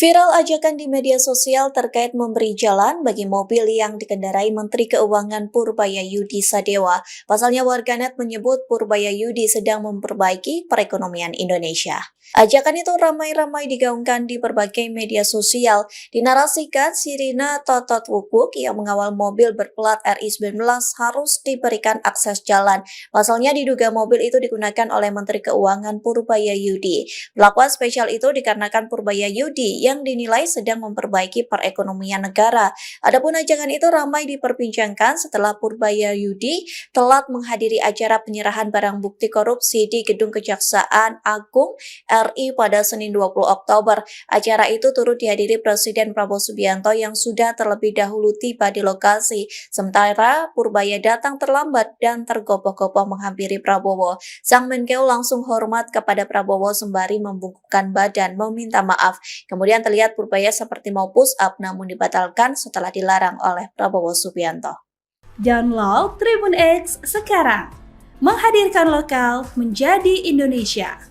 Viral ajakan di media sosial terkait memberi jalan bagi mobil yang dikendarai Menteri Keuangan Purbayayudi Sadewa. Pasalnya warganet menyebut Purbayayudi sedang memperbaiki perekonomian Indonesia. Ajakan itu ramai-ramai digaungkan di berbagai media sosial. Dinarasikan Sirina Totot Wukuk yang mengawal mobil berplat RI19 harus diberikan akses jalan. Pasalnya diduga mobil itu digunakan oleh Menteri Keuangan Purbayayudi. Perlakuan spesial itu dikarenakan Purbayayudi yang dinilai sedang memperbaiki perekonomian negara. Adapun ajakan itu ramai diperbincangkan setelah Purbayayudi telat menghadiri acara penyerahan barang bukti korupsi di Gedung Kejaksaan Agung RI pada Senin 20 Oktober. Acara itu turut dihadiri Presiden Prabowo Subianto yang sudah terlebih dahulu tiba di lokasi. Sementara Purbaya datang terlambat dan tergopoh-gopoh menghampiri Prabowo. Sang Menkeu langsung hormat kepada Prabowo sembari membungkukkan badan meminta maaf. Kemudian terlihat Purbaya seperti mau push up namun dibatalkan setelah dilarang oleh Prabowo Subianto. Download Tribun X sekarang, menghadirkan lokal menjadi Indonesia.